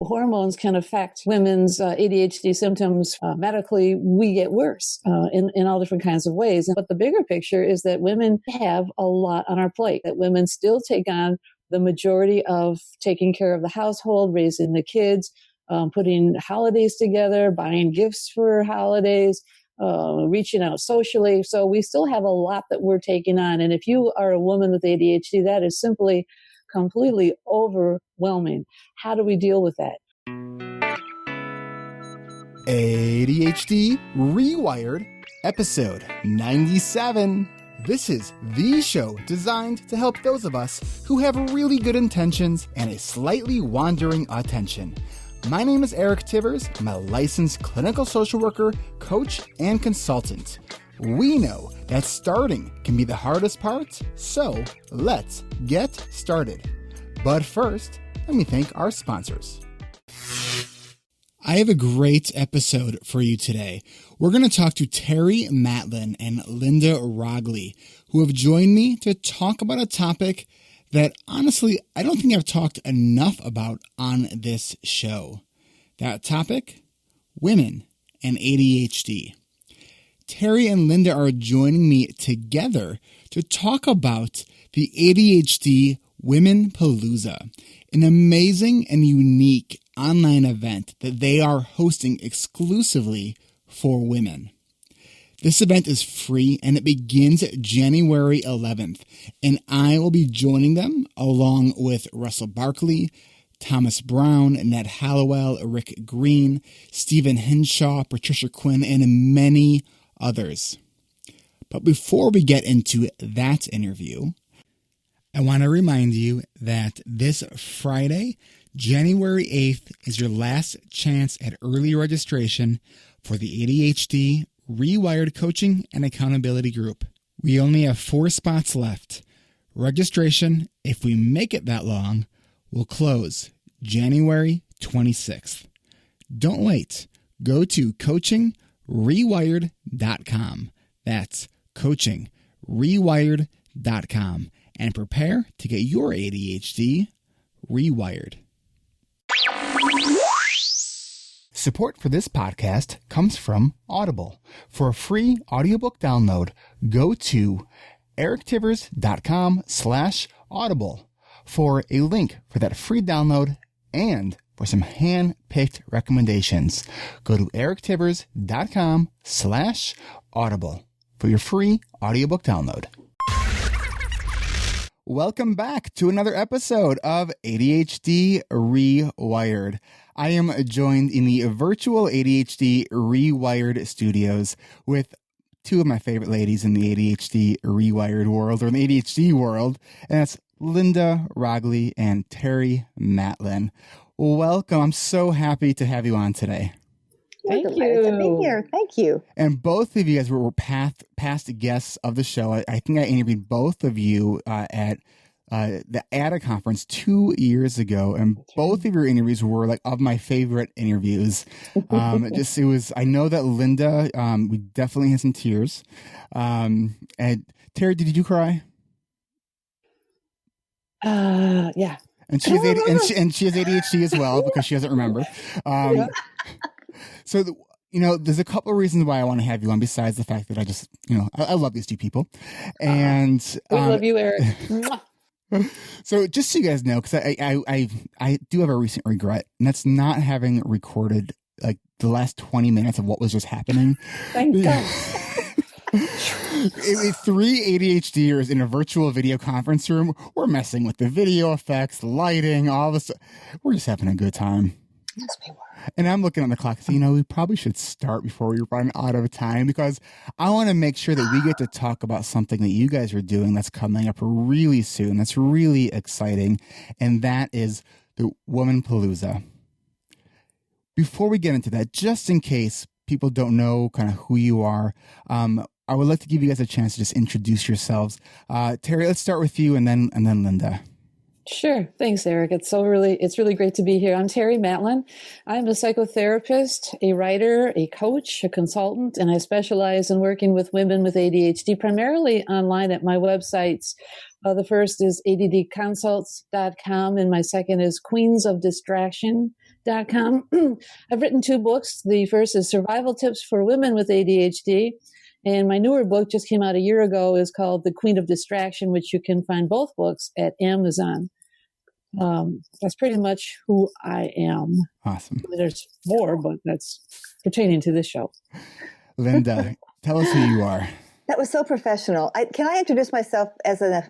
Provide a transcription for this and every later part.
hormones can affect women's ADHD symptoms medically. We get worse in all different kinds of ways. But the bigger picture is that women have a lot on our plate, that women still take on the majority of taking care of the household, raising the kids, putting holidays together, buying gifts for holidays, reaching out socially. So we still have a lot that we're taking on. And if you are a woman with ADHD, that is simply completely overwhelming. How do we deal with that? ADHD Rewired, episode 97. This is the show designed to help those of us who have really good intentions and a slightly wandering attention. My name is Eric Tivers. I'm a licensed clinical social worker, coach, and consultant. We know that starting can be the hardest part, so let's get started. But first, let me thank our sponsors. I have a great episode for you today. We're going to talk to Terry Matlin and Linda Rogley, who have joined me to talk about a topic that honestly, I don't think I've talked enough about on this show. That topic, women and ADHD. Terry and Linda are joining me together to talk about the ADHD Women Palooza, an amazing and unique online event that they are hosting exclusively for women. This event is free and it begins January 11th, and I will be joining them along with Russell Barkley, Thomas Brown, Ned Hallowell, Rick Green, Stephen Henshaw, Patricia Quinn, and many others. But before we get into that interview, I want to remind you that this Friday, January 8th, is your last chance at early registration for the ADHD Rewired Coaching and Accountability Group. We only have 4 spots left. Registration, if we make it that long, will close January 26th. Don't wait. Go to coachingrewired.com. That's coachingrewired.com and prepare to get your ADHD rewired. Support for this podcast comes from Audible. For a free audiobook download, go to erictivers.com/audible for a link for that free download and for some hand-picked recommendations. Go to erictivers.com/audible for your free audiobook download. Welcome back to another episode of ADHD Rewired. I am joined in the virtual ADHD Rewired studios with 2 of my favorite ladies in the ADHD Rewired world, or in the ADHD world, and that's Linda Rogley and Terry Matlin. Welcome. I'm so happy to have you on today. Thank you. To be here. Thank you. And both of you guys were past guests of the show. I think I interviewed both of you at the ADA conference 2 years ago, and both of your interviews were like of my favorite interviews. It was. I know that Linda, we definitely had some tears. And Terry, did you cry? Yeah. And she has ADHD as well because she doesn't remember. So, there's a couple of reasons why I want to have you on besides the fact that I just, I love these 2 people. And we love you, Eric. So just so you guys know, because I do have a recent regret, and that's not having recorded like the last 20 minutes of what was just happening. Thank God. 3 ADHDers in a virtual video conference room. We're messing with the video effects, the lighting, all this. We're just having a good time. Yes, we were. And I'm looking on the clock, so we probably should start before we run out of time, because I want to make sure that we get to talk about something that you guys are doing that's coming up really soon. That's really exciting, and that is the Women Palooza. Before we get into that, just in case people don't know kind of who you are, I would like to give you guys a chance to just introduce yourselves. Terry, let's start with you, and then Linda. Sure. Thanks, Eric. It's really great to be here. I'm Terry Matlin. I'm a psychotherapist, a writer, a coach, a consultant, and I specialize in working with women with ADHD, primarily online at my websites. The first is addconsults.com, and my second is queensofdistraction.com. mp3.com. I've written 2 books. The first is Survival Tips for Women with ADHD. And my newer book just came out a year ago is called The Queen of Distraction, which you can find both books at Amazon. That's pretty much who I am. Awesome. There's more, but that's pertaining to this show. Linda, tell us who you are. That was so professional. Can I introduce myself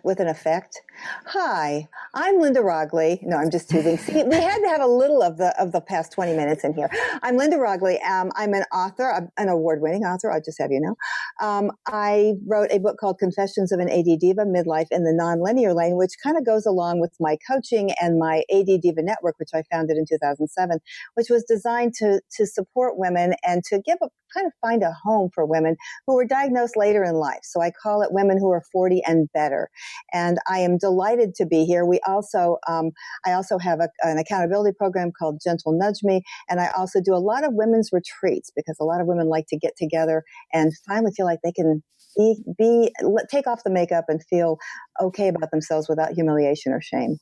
with an effect? Hi, I'm Linda Rogley. No, I'm just teasing. See, we had to have a little of the past 20 minutes in here. I'm Linda Rogley. I'm an author, an award-winning author. I'll just have you know. I wrote a book called Confessions of an AD Diva: Midlife in the Nonlinear Lane, which kind of goes along with my coaching and my AD Diva Network, which I founded in 2007, which was designed to support women and to find a home for women who were diagnosed later in life. So I call it Women Who Are 40 and Better. And I am delighted to be here. We also, I also have an accountability program called Gentle Nudge Me. And I also do a lot of women's retreats because a lot of women like to get together and finally feel like they can take off the makeup and feel okay about themselves without humiliation or shame.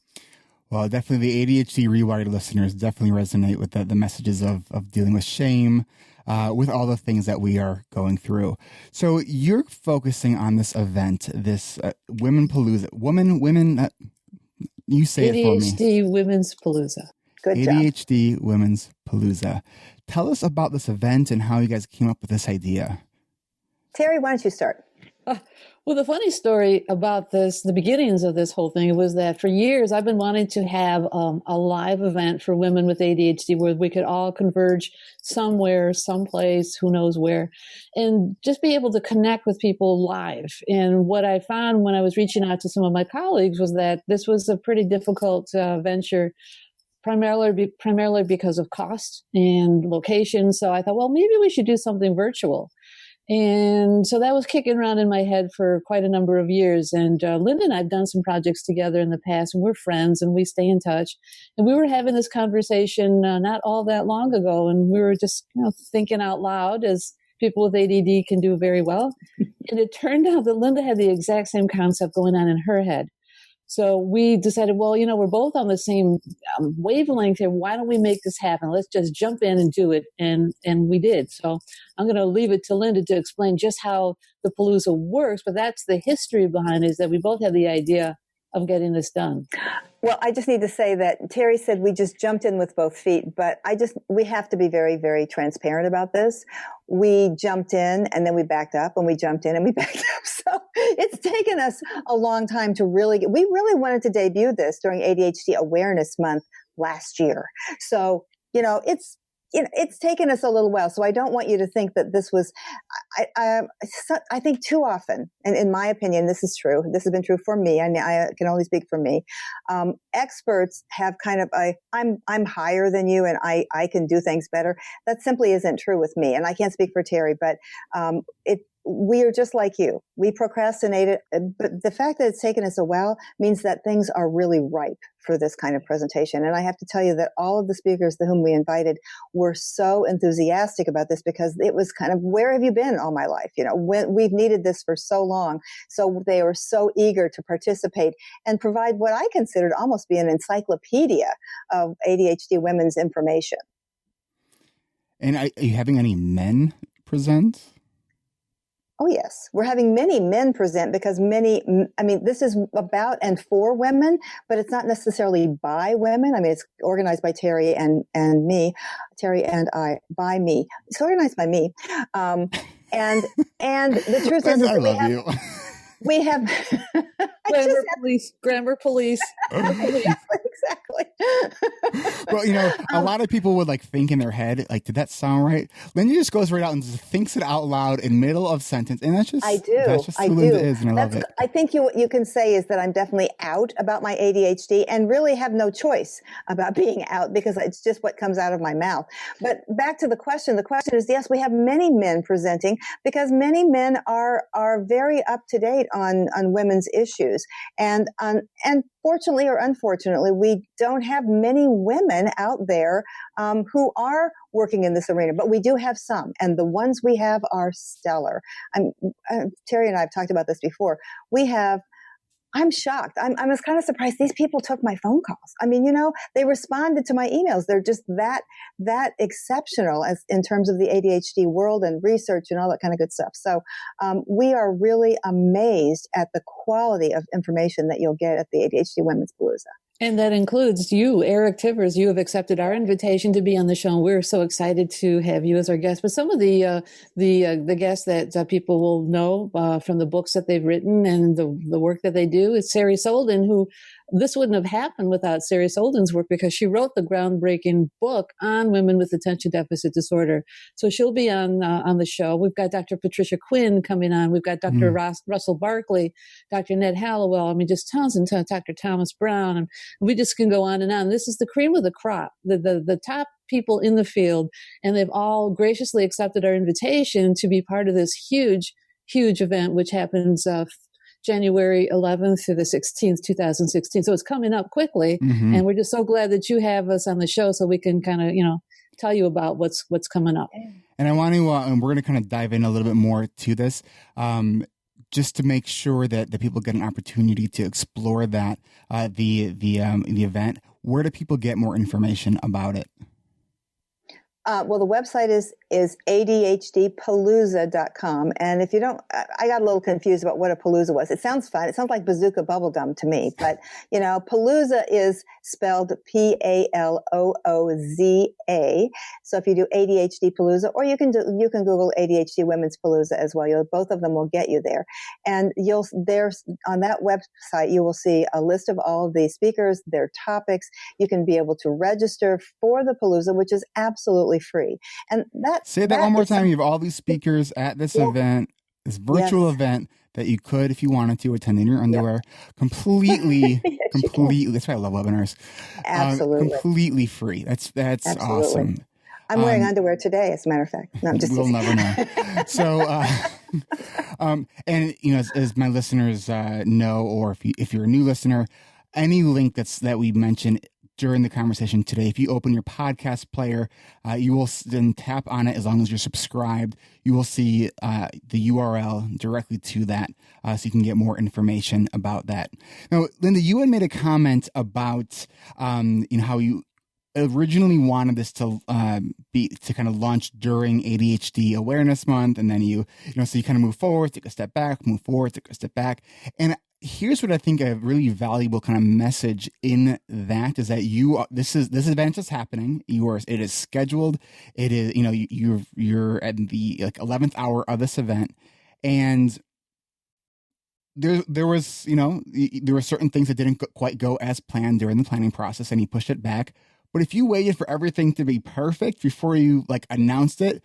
Well, definitely the ADHD Rewired listeners definitely resonate with the messages of dealing with shame, with all the things that we are going through. So you're focusing on this event, this Women Palooza. Women, you say it for me. ADHD Women's Palooza. Good job. ADHD Women's Palooza. Tell us about this event and how you guys came up with this idea. Terry, why don't you start? Well, the funny story about this, the beginnings of this whole thing, was that for years I've been wanting to have a live event for women with ADHD where we could all converge somewhere, someplace, who knows where, and just be able to connect with people live. And what I found when I was reaching out to some of my colleagues was that this was a pretty difficult venture, primarily because of cost and location. So I thought, well, maybe we should do something virtual. And so that was kicking around in my head for quite a number of years. And Linda and I have done some projects together in the past, and we're friends and we stay in touch. And we were having this conversation not all that long ago, and we were just thinking out loud, as people with ADD can do very well. And it turned out that Linda had the exact same concept going on in her head. So we decided, well, we're both on the same wavelength here. Why don't we make this happen? Let's just jump in and do it. And we did. So I'm going to leave it to Linda to explain just how the Palooza works. But that's the history behind it, is that we both had the idea of getting this done. Well, I just need to say that Terry said we just jumped in with both feet, but we have to be very, very transparent about this. We jumped in and then we backed up, and we jumped in and we backed up. So it's taken us a long time to we really wanted to debut this during ADHD Awareness Month last year. So, it's taken us a little while. So I don't want you to think that this was, I think too often, and in my opinion, this is true. This has been true for me. I can only speak for me. Experts have kind of I'm higher than you and I can do things better. That simply isn't true with me. And I can't speak for Terry, but we are just like you. We procrastinated, but the fact that it's taken us a while means that things are really ripe for this kind of presentation. And I have to tell you that all of the speakers to whom we invited were so enthusiastic about this, because it was kind of, where have you been all my life? When we've needed this for so long. So they were so eager to participate and provide what I considered almost be an encyclopedia of ADHD women's information. And are you having any men present? Oh, yes. We're having many men present because this is about and for women, but it's not necessarily by women. It's organized by Terry and me. Terry and I, by me. It's organized by me. And the truth is, I love you. We have grammar police. Exactly. Well, a lot of people would think in their head, did that sound right? Linda just goes right out and just thinks it out loud in middle of sentence. And that's just, that's just who Linda is, and I love it. I think what you can say is that I'm definitely out about my ADHD and really have no choice about being out, because it's just what comes out of my mouth. But back to the question. The question is, yes, we have many men presenting because many men are very up to date on women's issues. And fortunately or unfortunately, we don't have many women out there who are working in this arena, but we do have some, and the ones we have are stellar. Terry and I have talked about this before. We have, I'm shocked. I was kind of surprised these people took my phone calls. I mean, they responded to my emails. They're just that exceptional as in terms of the ADHD world and research and all that kind of good stuff. So we are really amazed at the quality of information that you'll get at the ADHD Women's Palooza. And that includes you, Eric Tivers. You have accepted our invitation to be on the show, and we're so excited to have you as our guest. But some of the guests that people will know from the books that they've written and the work that they do is Sari Solden, who this wouldn't have happened without Sari Solden's work because she wrote the groundbreaking book on women with attention deficit disorder. So she'll be on the show. We've got Dr. Patricia Quinn coming on. We've got Dr. Russell Barkley, Dr. Ned Hallowell. I mean, just tons and tons. Dr. Thomas Brown. And we just can go on and on. This is the cream of the crop, the top people in the field, and they've all graciously accepted our invitation to be part of this huge event, which happens January 11th through the 16th, 2016. So it's coming up quickly, and we're just so glad that you have us on the show so we can kind of, tell you about what's coming up. And I want to, and we're going to kind of dive in a little bit more to this, just to make sure that the people get an opportunity to explore that, the event. Where do people get more information about it? Well, the website is ADHDpalooza.com. And if you don't, I got a little confused about what a palooza was. It sounds fun. It sounds like bazooka bubblegum to me. But, palooza is spelled Palooza. So if you do ADHD Palooza, or you can Google ADHD Women's Palooza as well. Both of them will get you there. And there's on that website, you will see a list of all of the speakers, their topics. You can be able to register for the Palooza, which is absolutely free. And say that one more time. You have all these speakers at this event, this virtual event that you could, if you wanted to, attend in your underwear, completely. That's why I love webinars. Absolutely, completely free. That's awesome. I'm wearing underwear today, as a matter of fact. No, I'm just we'll never know. So, and as my listeners know, or if you're a new listener, any link that we mention during the conversation today, if you open your podcast player, you will then tap on it. As long as you're subscribed, you will see the URL directly to that, so you can get more information about that. Now, Linda, you had made a comment about how you originally wanted this to kind of launch during ADHD Awareness Month, and then so you kind of move forward, take a step back, move forward, take a step back, and here's what I think a really valuable kind of message in that is that this event is happening. It is scheduled. It is, you're at the 11th hour of this event, and there were certain things that didn't quite go as planned during the planning process, and he pushed it back. But if you waited for everything to be perfect before you announced it,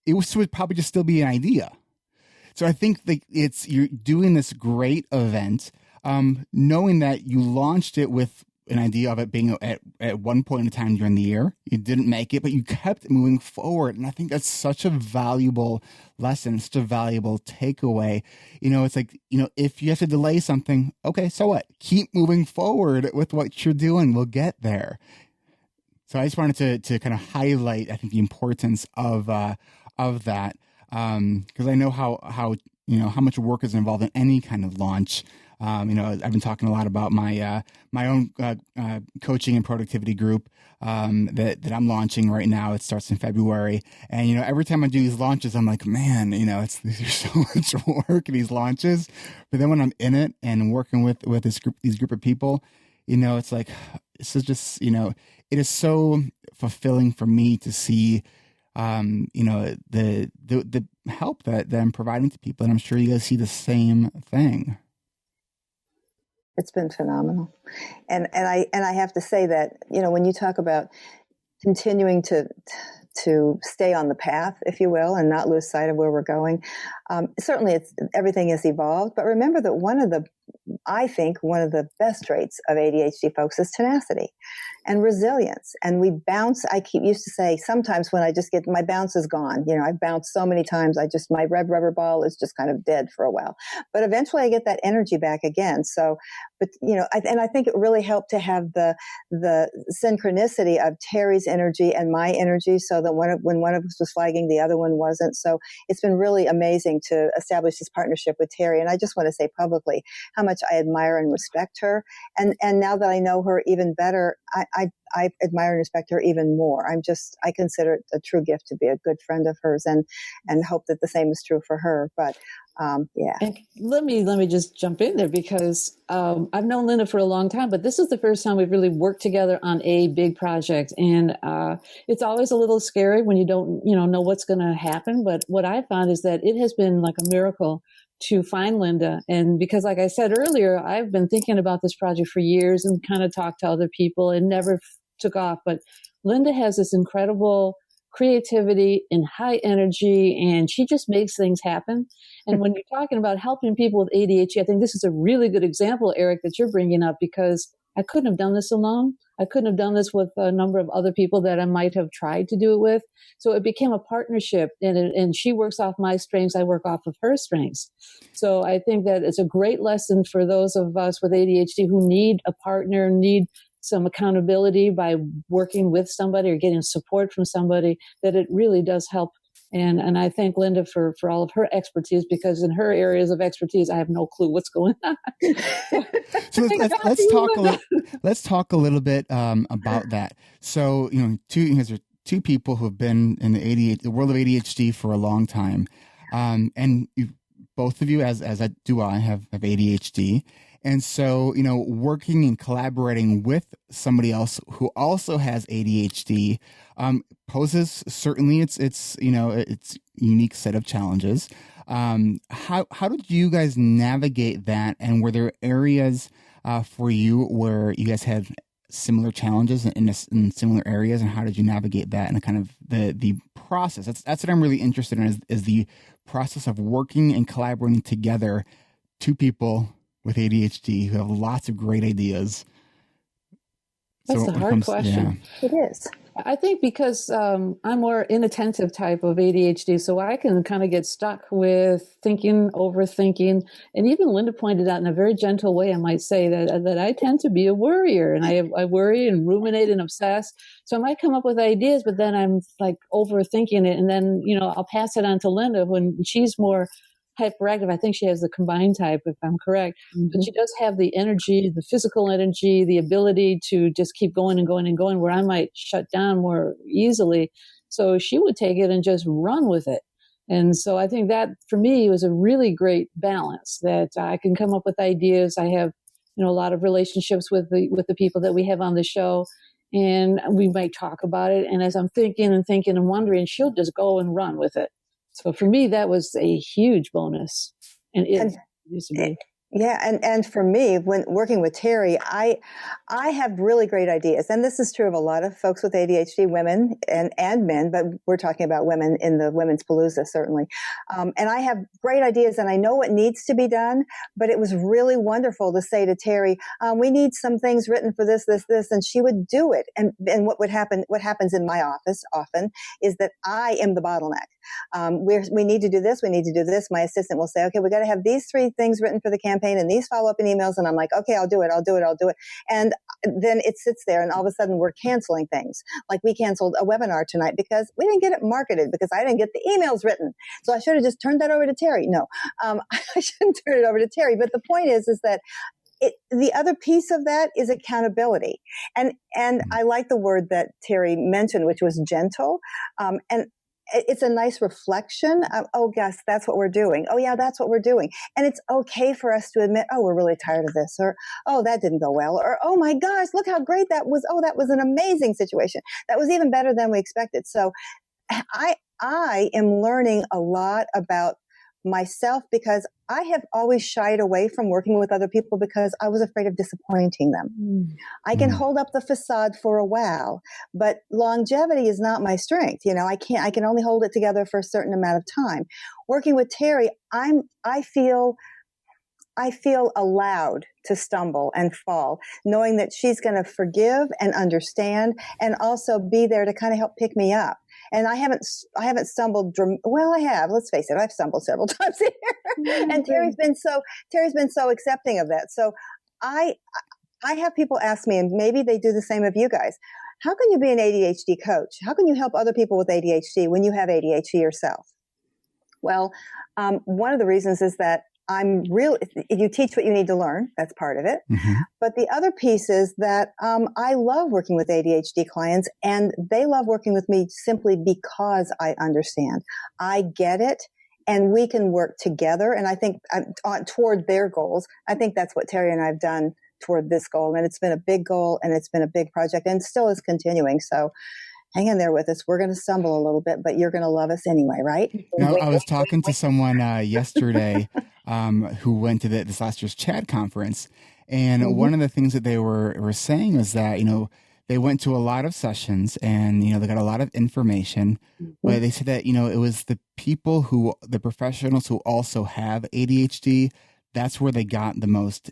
would probably just still be an idea. So I think you're doing this great event, knowing that you launched it with an idea of it being at one point in time during the year. You didn't make it, but you kept moving forward. And I think that's such a valuable lesson, such a valuable takeaway. It's like, if you have to delay something, okay, so what? Keep moving forward with what you're doing. We'll get there. So I just wanted to kind of highlight, I think, the importance of that. Because I know how much work is involved in any kind of launch. I've been talking a lot about my own coaching and productivity group that I'm launching right now. It starts in February, and every time I do these launches, I'm like, man, there's so much work in these launches. But then when I'm in it and working with these group of people, it's like this is just it is so fulfilling for me to see. The help that I'm providing to people, and I'm sure you guys see the same thing. It's been phenomenal, and I have to say that when you talk about continuing to stay on the path, if you will, and not lose sight of where we're going, certainly everything has evolved. But remember that I think one of the best traits of ADHD folks is tenacity and resilience. And we bounce. I used to say sometimes when I just my bounce is gone. I've bounced so many times. My red rubber ball is just kind of dead for a while. But eventually I get that energy back again. So but and I think it really helped to have the synchronicity of Terry's energy and my energy, so that when one of us was flagging, the other one wasn't. So it's been really amazing to establish this partnership with Terry. And I just want to say publicly how much I admire and respect her. And now that I know her even better, I admire and respect her even more. I consider it a true gift to be a good friend of hers, and hope that the same is true for her. But yeah. And let me just jump in there, because I've known Linda for a long time, but this is the first time we've really worked together on a big project. And it's always a little scary when you don't know what's going to happen. But what I found is that it has been like a miracle to find Linda. And because, like I said earlier, I've been thinking about this project for years and kind of talked to other people and never took off. But Linda has this incredible creativity and high energy, and she just makes things happen. And when you're talking about helping people with ADHD, I think this is a really good example, Eric, that you're bringing up, because I couldn't have done this alone. I couldn't have done this with a number of other people that I might have tried to do it with. So it became a partnership, and she works off my strengths. I work off of her strengths. So I think that it's a great lesson for those of us with ADHD who need a partner, need some accountability by working with somebody or getting support from somebody, that it really does help. And I thank Linda for all of her expertise, because in her areas of expertise, I have no clue what's going on. So let's talk a little bit about that. So there are two people who have been in the world of ADHD for a long time, and both of you, as I have ADHD. And so, working and collaborating with somebody else who also has ADHD poses certainly its unique set of challenges. How did you guys navigate that? And were there areas for you where you guys had similar challenges in similar areas? And how did you navigate that and kind of the process? That's what I'm really interested in, is the process of working and collaborating together, two people with ADHD who have lots of great ideas. That's a hard question. Yeah. It is. I think because I'm more inattentive type of ADHD, so I can kind of get stuck with thinking, overthinking. And even Linda pointed out in a very gentle way, I might say, that I tend to be a worrier, and I worry and ruminate and obsess. So I might come up with ideas, but then I'm like overthinking it. And then, I'll pass it on to Linda when she's more hyperactive. I think she has the combined type, if I'm correct. Mm-hmm. But she does have the energy, the physical energy, the ability to just keep going and going and going, where I might shut down more easily. So she would take it and just run with it. And so I think that for me was a really great balance, that I can come up with ideas. I have, a lot of relationships with the people that we have on the show, and we might talk about it. And as I'm thinking and wondering, she'll just go and run with it. So for me, that was a huge bonus, and it used to be. Yeah, and for me, when working with Terry, I have really great ideas, and this is true of a lot of folks with ADHD, women and men, but we're talking about women in the Women's Palooza, certainly. And I have great ideas, and I know what needs to be done, but it was really wonderful to say to Terry, we need some things written for this, and she would do it. And what happens in my office often is that I am the bottleneck. We need to do this, My assistant will say, okay, we got to have these 3 things written for the campaign and these follow-up emails. And I'm like, okay, I'll do it. And then it sits there, and all of a sudden we're canceling things. Like we canceled a webinar tonight because we didn't get it marketed, because I didn't get the emails written. So I should have just turned that over to Terry. No, I shouldn't turn it over to Terry. But the point is that the other piece of that is accountability. And I like the word that Terry mentioned, which was gentle. And it's a nice reflection of, oh, gosh, that's what we're doing. Oh, yeah, that's what we're doing. And it's okay for us to admit, oh, we're really tired of this, or, oh, that didn't go well, or, oh, my gosh, look how great that was. Oh, that was an amazing situation. That was even better than we expected. So I am learning a lot about myself, because I have always shied away from working with other people because I was afraid of disappointing them. I can hold up the facade for a while, but longevity is not my strength. I can only hold it together for a certain amount of time. Working with Terry, I feel allowed to stumble and fall, knowing that she's going to forgive and understand, and also be there to kind of help pick me up. And I haven't stumbled. Well, I have. Let's face it, I've stumbled several times here. And Terry's been so accepting of that. So I have people ask me, and maybe they do the same of you guys. How can you be an ADHD coach? How can you help other people with ADHD when you have ADHD yourself? Well, one of the reasons is that you teach what you need to learn. That's part of it. Mm-hmm. But the other piece is that I love working with ADHD clients, and they love working with me simply because I understand. I get it, and we can work together. And I think toward their goals. I think that's what Terry and I have done toward this goal. And it's been a big goal, and it's been a big project, and still is continuing. So hang in there with us. We're going to stumble a little bit, but you're going to love us anyway, right? No, I was talking to someone yesterday who went to this last year's CHAD conference. And Mm-hmm. one of the things that they were saying was that, they went to a lot of sessions and, they got a lot of information, but they said that, it was the professionals who also have ADHD. That's where they got the most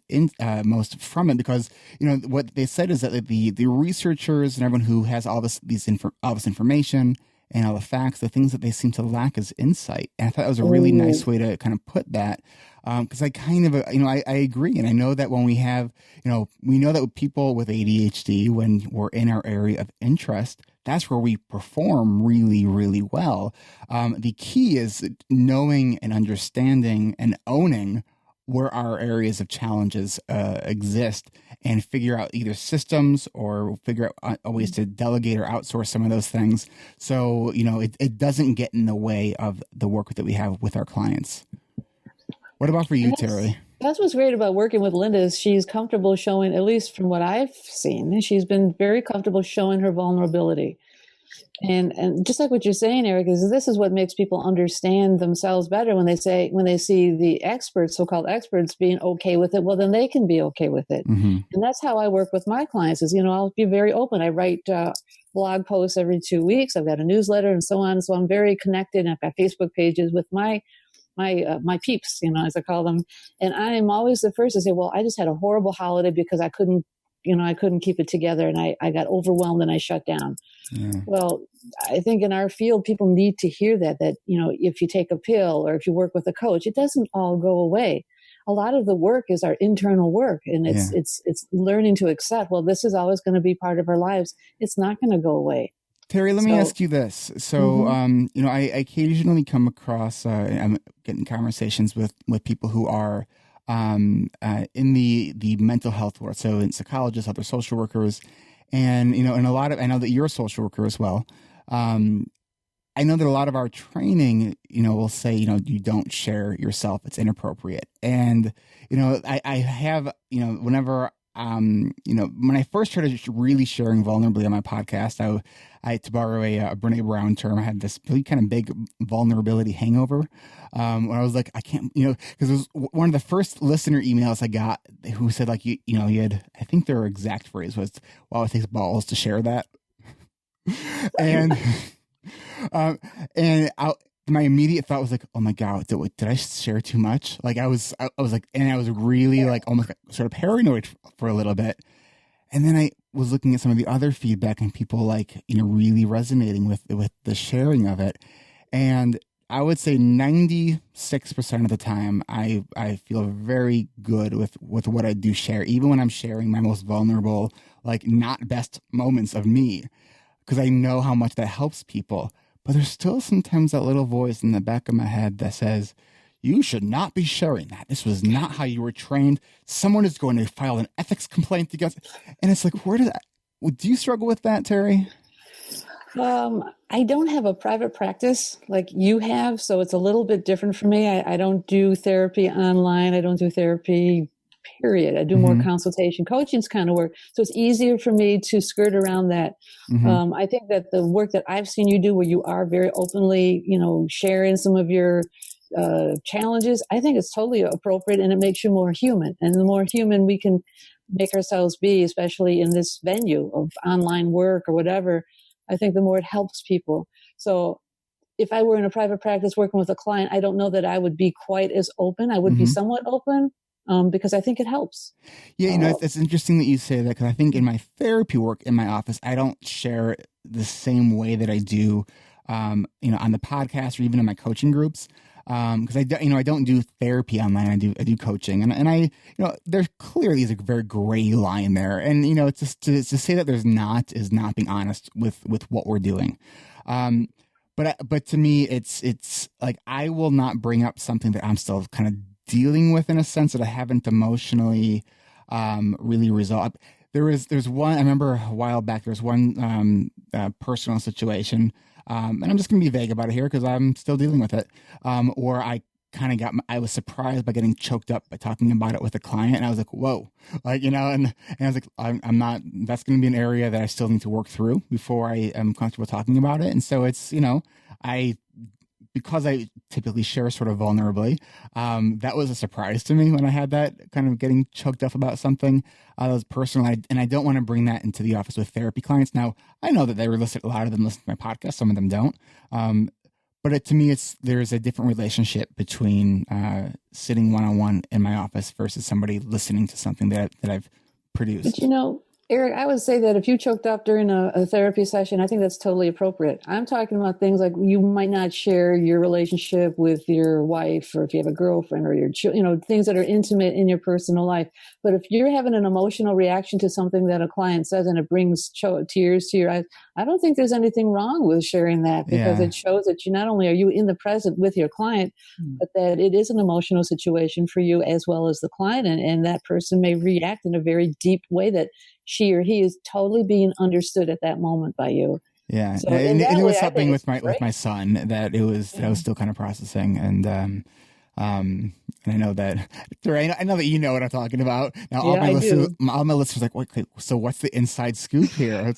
from it, because what they said is that the researchers and everyone who has all this information and all the facts, the things that they seem to lack is insight. And I thought that was a really nice way to kind of put that, because I kind of I agree, and I know that when we have we know that people with ADHD, when we're in our area of interest, that's where we perform really, really well. The key is knowing and understanding and owning where our areas of challenges exist, and figure out either systems or figure out ways to delegate or outsource some of those things. So, it doesn't get in the way of the work that we have with our clients. What about for you, Terry? That's what's great about working with Linda is she's comfortable showing, at least from what I've seen, she's been very comfortable showing her vulnerability. And just like what you're saying, Eric, this is what makes people understand themselves better when they see the experts, so-called experts, being okay with it. Well, then they can be okay with it. Mm-hmm. And that's how I work with my clients is, I'll be very open. I write blog posts every 2 weeks. I've got a newsletter and so on. So I'm very connected. I've got Facebook pages with my peeps, as I call them. And I'm always the first to say, well, I just had a horrible holiday because I couldn't keep it together, and I got overwhelmed and I shut down. Yeah. Well, I think in our field, people need to hear that, if you take a pill or if you work with a coach, it doesn't all go away. A lot of the work is our internal work, and it's learning to accept, well, this is always going to be part of our lives. It's not going to go away. Terry, let me ask you this. So, I occasionally come across, I'm getting conversations with people who are in the mental health world. So in psychologists, other social workers, and, and I know that you're a social worker as well. I know that a lot of our training, will say, you don't share yourself. It's inappropriate. And, I have, whenever, when I first started really sharing vulnerably on my podcast, I to borrow a Brene Brown term, I had this really kind of big vulnerability hangover. When I was like, I can't, because it was one of the first listener emails I got who said like, you had, I think their exact phrase was, well, it takes balls to share that. And, my immediate thought was like, oh my God, did I share too much? Like I was like, and I was really like almost sort of paranoid for a little bit. And then I was looking at some of the other feedback and people like, really resonating with the sharing of it. And I would say 96% of the time, I feel very good with what I do share, even when I'm sharing my most vulnerable, like not best moments of me, because I know how much that helps people. But there's still sometimes that little voice in the back of my head that says, you should not be sharing that. This was not how you were trained. Someone is going to file an ethics complaint against. And it's like, do you struggle with that, Terry? I don't have a private practice like you have, so it's a little bit different for me. I don't do therapy online. I don't do therapy, period. I do more consultation. Coaching's kind of work. So it's easier for me to skirt around that. I think that the work that I've seen you do where you are very openly, sharing some of your challenges, I think it's totally appropriate, and it makes you more human. And the more human we can make ourselves be, especially in this venue of online work or whatever, I think the more it helps people. So if I were in a private practice working with a client, I don't know that I would be quite as open. I would be somewhat open because I think it helps. Yeah, it's interesting that you say that, because I think in my therapy work in my office, I don't share the same way that I do, on the podcast or even in my coaching groups. Because I don't do therapy online. I do coaching, and I, there clearly is a very gray line there. And it's just to say that there's not is not being honest with what we're doing. But to me, it's like I will not bring up something that I'm still kind of dealing with in a sense that I haven't emotionally really resolved. There's one, I remember a while back, there's one personal situation, and I'm just going to be vague about it here because I'm still dealing with it, or I was surprised by getting choked up by talking about it with a client, and I was like, whoa, and I was like, I'm not, that's going to be an area that I still need to work through before I am comfortable talking about it. And so it's, because I typically share sort of vulnerably, that was a surprise to me when I had that kind of getting choked up about something that was personal. And I don't want to bring that into the office with therapy clients. Now, I know that a lot of them listen to my podcast. Some of them don't. But to me, there's a different relationship between sitting one-on-one in my office versus somebody listening to something that I've produced. But Eric, I would say that if you choked up during a therapy session, I think that's totally appropriate. I'm talking about things like you might not share your relationship with your wife, or if you have a girlfriend, or your things that are intimate in your personal life. But if you're having an emotional reaction to something that a client says and it brings tears to your eyes, I don't think there's anything wrong with sharing that, because it shows that not only are you in the present with your client, but that it is an emotional situation for you as well as the client. And that person may react in a very deep way that she or he is totally being understood at that moment by you. Yeah. So and it was something with my son that I was still kind of processing. And I know that, I know that you know what I'm talking about. Now, all my listeners are like, okay, so what's the inside scoop here?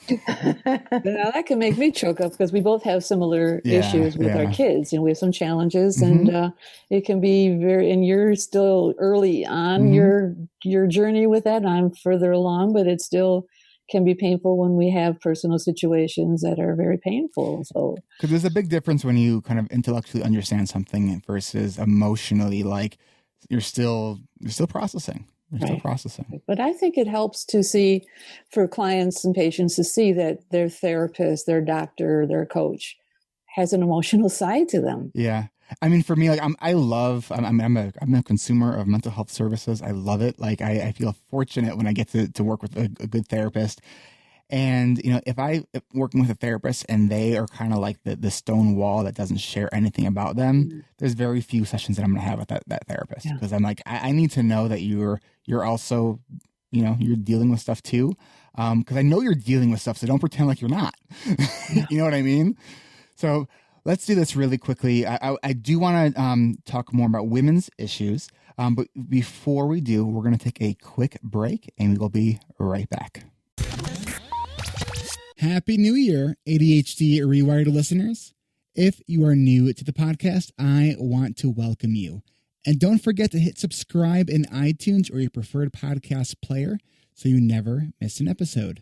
Now that can make me choke up, because we both have similar issues with our kids, and we have some challenges, and it can be and you're still early on your journey with that, and I'm further along, but it still can be painful when we have personal situations that are very painful. So, because there's a big difference when you kind of intellectually understand something versus emotionally, like you're still processing. Still processing. But I think it helps to see, for clients and patients, to see that their therapist, their doctor, their coach has an emotional side to them. Yeah. I mean, for me, like I'm a consumer of mental health services. I love it. Like I feel fortunate when I get to work with a good therapist. And, if I'm working with a therapist and they are kind of like the stone wall that doesn't share anything about them, there's very few sessions that I'm going to have with that therapist, because I'm like, I need to know that you're also, you're dealing with stuff too. Because I know you're dealing with stuff, so don't pretend like you're not. You know what I mean? So let's do this really quickly. I do want to talk more about women's issues. But before we do, we're going to take a quick break, and we will be right back. Happy New Year, ADHD Rewired listeners. If you are new to the podcast, I want to welcome you. And don't forget to hit subscribe in iTunes or your preferred podcast player so you never miss an episode.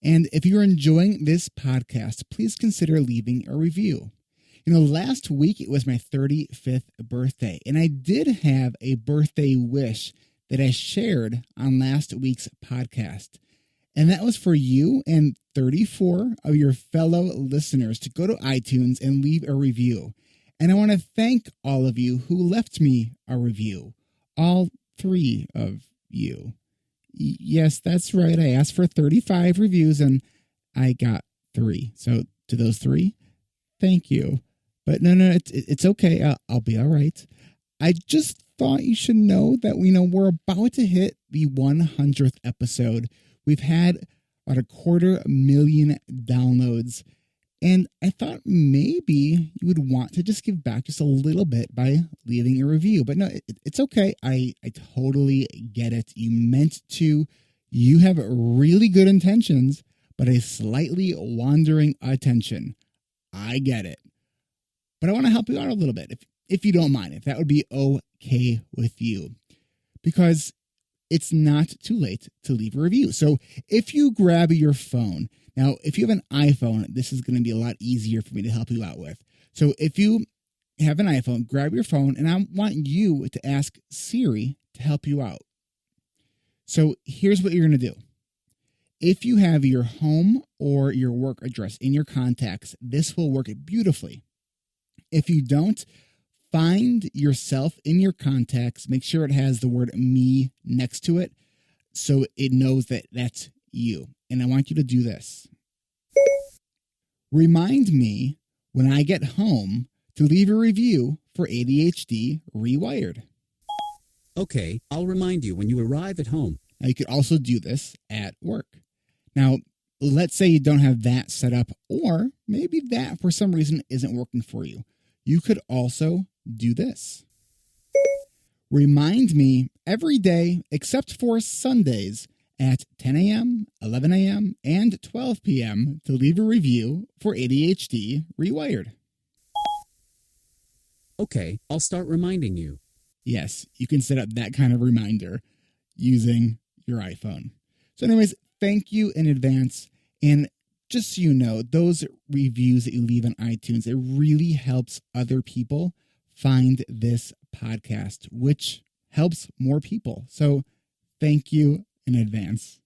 And if you're enjoying this podcast, please consider leaving a review. Last week it was my 35th birthday, and I did have a birthday wish that I shared on last week's podcast. And that was for you and 34 of your fellow listeners to go to iTunes and leave a review. And I want to thank all of you who left me a review. All 3 of you. Yes, that's right. I asked for 35 reviews and I got 3. So to those 3, thank you. But no, it's okay. I'll be all right. I just thought you should know that we're about to hit the 100th episode. We've had about 250,000 downloads, and I thought maybe you would want to just give back just a little bit by leaving a review. But no, it's okay. I totally get it. You meant to. You have really good intentions, but a slightly wandering attention. I get it. But I want to help you out a little bit, if you don't mind, if that would be okay with you. Because it's not too late to leave a review. So if you grab your phone, now if you have an iPhone, this is going to be a lot easier for me to help you out with. So if you have an iPhone, grab your phone, and I want you to ask Siri to help you out. So here's what you're going to do. If you have your home or your work address in your contacts, this will work beautifully. If you don't, find yourself in your contacts. Make sure it has the word me next to it so it knows that that's you. And I want you to do this. Remind me when I get home to leave a review for ADHD Rewired. Okay, I'll remind you when you arrive at home. Now, you could also do this at work. Now, let's say you don't have that set up, or maybe that for some reason isn't working for you. You could also do this. Remind me every day except for Sundays at 10 a.m., 11 a.m., and 12 p.m. to leave a review for ADHD Rewired. Okay, I'll start reminding you. Yes, you can set up that kind of reminder using your iPhone. So anyways, thank you in advance. And just so you know, those reviews that you leave on iTunes, it really helps other people find this podcast, which helps more people. So thank you in advance.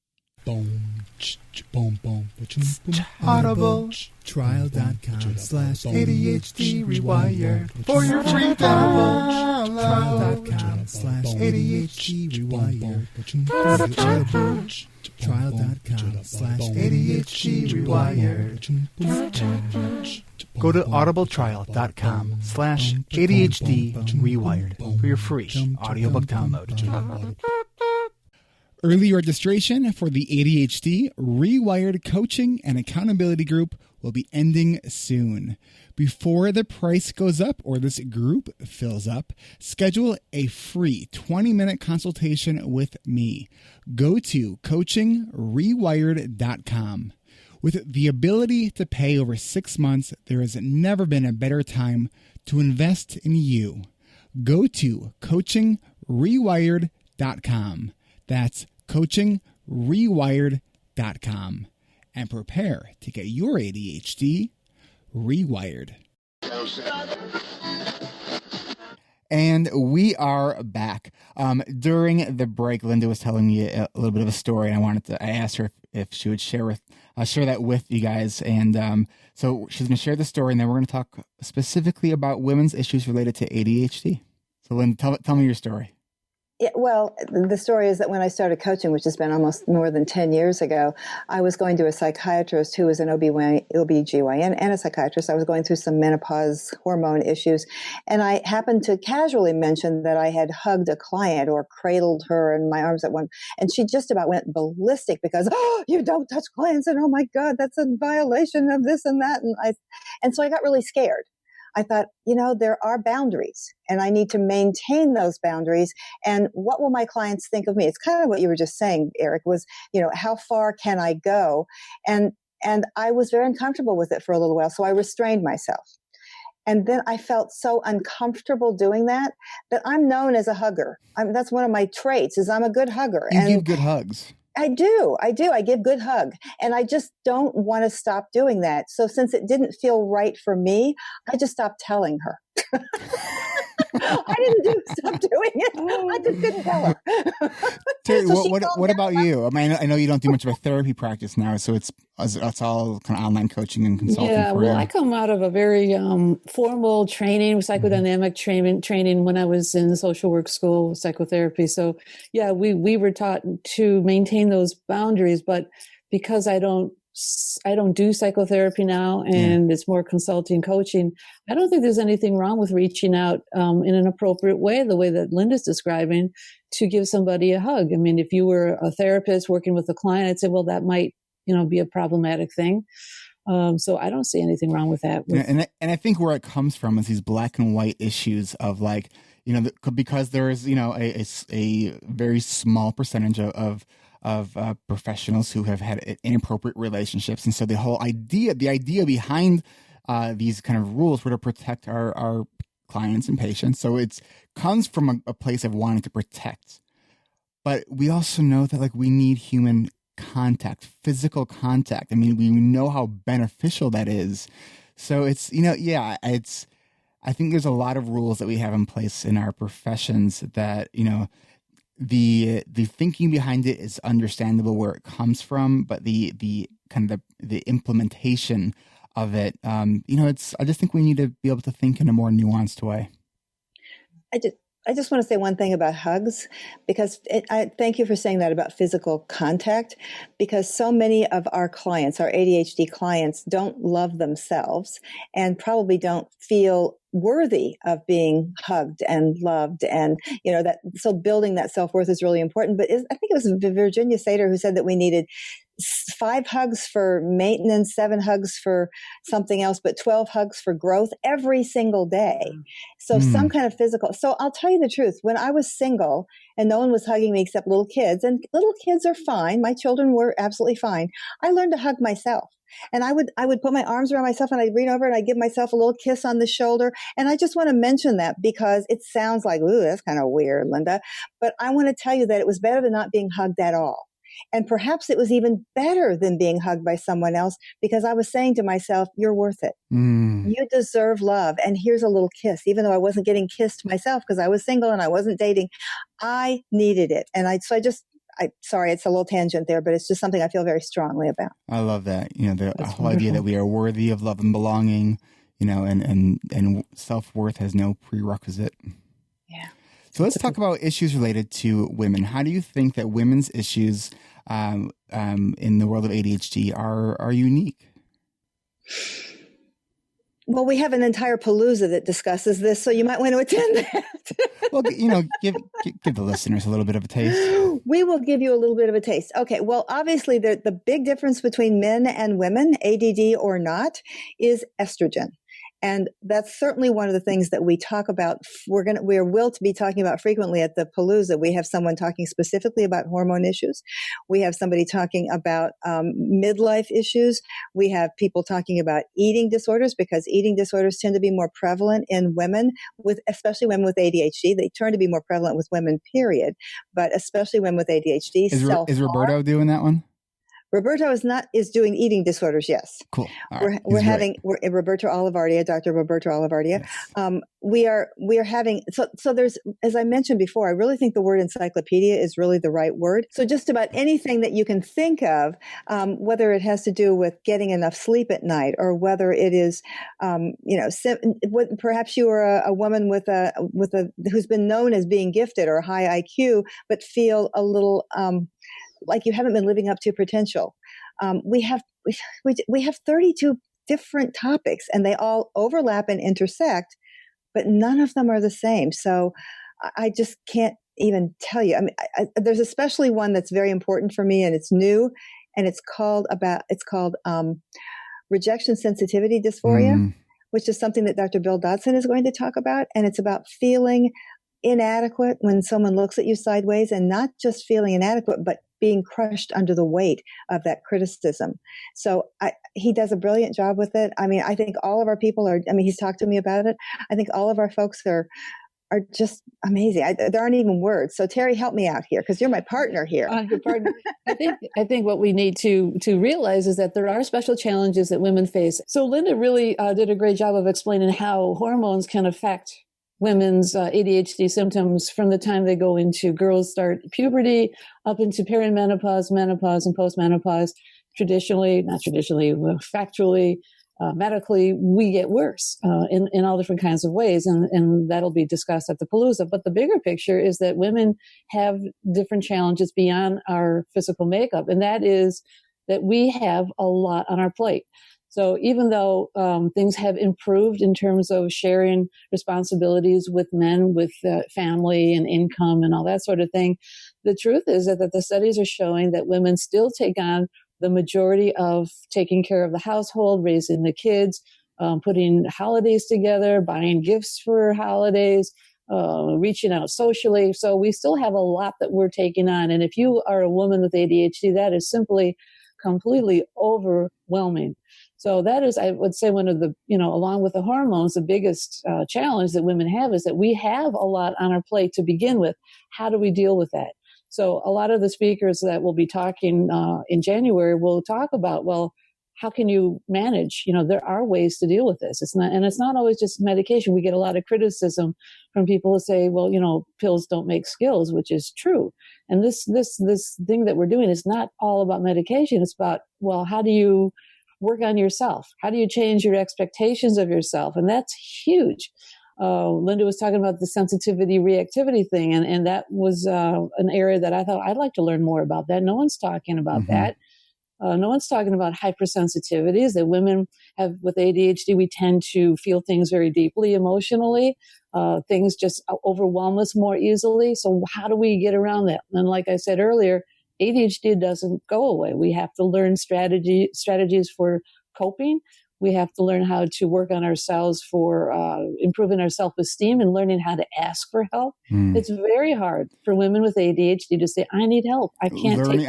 Audibletrial.com/ADHD Rewired for your free download. Trial.com/ADHD Rewired. Trial.com/ADHD Rewired. Go to audibletrial.com/ADHD Rewired for your free audiobook download. Early registration for the ADHD Rewired Coaching and Accountability Group will be ending soon. Before the price goes up or this group fills up, schedule a free 20-minute consultation with me. Go to coachingrewired.com. With the ability to pay over 6 months, there has never been a better time to invest in you. Go to coachingrewired.com. That's coachingrewired.com and prepare to get your ADHD rewired. And we are back. During the break, Linda was telling me a little bit of a story, and I asked her if she would share that with you guys. And so she's going to share the story, and then we're going to talk specifically about women's issues related to ADHD. So Linda, tell me your story. Yeah, well, the story is that when I started coaching, which has been almost more than 10 years ago, I was going to a psychiatrist who was an OB/GYN and a psychiatrist. I was going through some menopause hormone issues, and I happened to casually mention that I had hugged a client or cradled her in my arms at one, and she just about went ballistic because, oh, you don't touch clients, and oh my God, that's a violation of this and that. And so I got really scared. I thought, there are boundaries and I need to maintain those boundaries. And what will my clients think of me? It's kind of what you were just saying, Eric, was, how far can I go? And I was very uncomfortable with it for a little while. So I restrained myself. And then I felt so uncomfortable doing that I'm known as a hugger. That's one of my traits is I'm a good hugger. You give good hugs. I do. I give good hug. And I just don't want to stop doing that. So since it didn't feel right for me, I just stopped telling her. I didn't stop doing it. I just didn't tell her. Terry, So what about you? I mean, I know you don't do much of a therapy practice now, so it's all kind of online coaching and consulting. Yeah, for well, you. I come out of a very formal training, psychodynamic training when I was in social work school, psychotherapy. So, yeah, we were taught to maintain those boundaries, but because I don't do psychotherapy now, and it's more consulting, coaching, I don't think there's anything wrong with reaching out in an appropriate way, the way that Linda's describing, to give somebody a hug. I mean, if you were a therapist working with a client, I'd say, well, that might, be a problematic thing. So I don't see anything wrong with that. And I think where it comes from is these black and white issues of like, because there is, a very small percentage of professionals who have had inappropriate relationships. And so the idea behind these kind of rules were to protect our clients and patients. So it comes from a place of wanting to protect. But we also know that we need human contact, physical contact. I mean, we know how beneficial that is. So I think there's a lot of rules that we have in place in our professions that, the thinking behind it is understandable where it comes from, but the kind of the implementation of it, I just think we need to be able to think in a more nuanced way. I just want to say one thing about hugs, because I thank you for saying that about physical contact, because so many of our clients, our ADHD clients, don't love themselves and probably don't feel worthy of being hugged and loved. And, so building that self-worth is really important. But I think it was Virginia Sater who said that we needed 5 hugs for maintenance, 7 hugs for something else, but 12 hugs for growth every single day. So some kind of physical. So I'll tell you the truth. When I was single and no one was hugging me except little kids, and little kids are fine. My children were absolutely fine. I learned to hug myself. And I would put my arms around myself and I'd lean over and I'd give myself a little kiss on the shoulder. And I just want to mention that because it sounds like, ooh, that's kind of weird, Linda. But I want to tell you that it was better than not being hugged at all. And perhaps it was even better than being hugged by someone else because I was saying to myself, you're worth it. You deserve love. And here's a little kiss. Even though I wasn't getting kissed myself because I was single and I wasn't dating, I needed it. And sorry, it's a little tangent there, but it's just something I feel very strongly about. I love that. The whole idea that we are worthy of love and belonging, and self-worth has no prerequisite. Yeah. So let's talk about issues related to women. How do you think that women's issues in the world of ADHD are unique? Well, we have an entire Palooza that discusses this, so you might want to attend that. Well, give the listeners a little bit of a taste. We will give you a little bit of a taste. Okay, well, obviously the big difference between men and women, ADD or not, is estrogen. And that's certainly one of the things that we talk about. We will to be talking about frequently at the Palooza. We have someone talking specifically about hormone issues. We have somebody talking about midlife issues. We have people talking about eating disorders because eating disorders tend to be more prevalent in women, especially women with ADHD. They tend to be more prevalent with women, period. But especially women with ADHD. Is Roberto doing that one? Roberto is doing eating disorders. Yes. Cool. We're Roberto Olivardia, Dr. Roberto Olivardia. Yes. We are having, so there's, as I mentioned before, I really think the word encyclopedia is really the right word. So just about anything that you can think of, whether it has to do with getting enough sleep at night or whether it is, perhaps you are a woman who's been known as being gifted or high IQ, but feel a little, like you haven't been living up to potential. We have 32 different topics and they all overlap and intersect, but none of them are the same. So I just can't even tell you. I mean, there's especially one that's very important for me and it's new and it's called rejection sensitivity dysphoria, which is something that Dr. Bill Dodson is going to talk about. And it's about feeling inadequate when someone looks at you sideways and not just feeling inadequate, but being crushed under the weight of that criticism. So he does a brilliant job with it. I mean, I think all of our people he's talked to me about it. I think all of our folks are just amazing. There aren't even words. So Terry, help me out here because you're my partner here. Your partner. I think what we need to realize is that there are special challenges that women face. So Linda really did a great job of explaining how hormones can affect women's ADHD symptoms from the time they go into girls start puberty up into perimenopause, menopause, and postmenopause. Factually, medically, we get worse in all different kinds of ways, and that'll be discussed at the Palooza. But the bigger picture is that women have different challenges beyond our physical makeup, and that is that we have a lot on our plate. So even though things have improved in terms of sharing responsibilities with men, with family and income and all that sort of thing, the truth is that the studies are showing that women still take on the majority of taking care of the household, raising the kids, putting holidays together, buying gifts for holidays, reaching out socially. So we still have a lot that we're taking on. And if you are a woman with ADHD, that is simply completely overwhelming. So that is, I would say, one of the, along with the hormones, the biggest challenge that women have is that we have a lot on our plate to begin with. How do we deal with that? So a lot of the speakers that will be talking in January will talk about, well, how can you manage? There are ways to deal with this. It's not always just medication. We get a lot of criticism from people who say, well, pills don't make skills, which is true. And this thing that we're doing is not all about medication. It's about, well, how do you work on yourself? How do you change your expectations of yourself? And that's huge. Linda was talking about the sensitivity reactivity thing, and that was an area that I thought I'd like to learn more about. That no one's talking about that. No one's talking about hypersensitivities that women have with ADHD. We tend to feel things very deeply emotionally. Things just overwhelm us more easily. So how do we get around that? And like I said earlier, ADHD doesn't go away. We have to learn strategies for coping. We have to learn how to work on ourselves for improving our self-esteem and learning how to ask for help. It's very hard for women with ADHD to say, "I need help. I can't take this."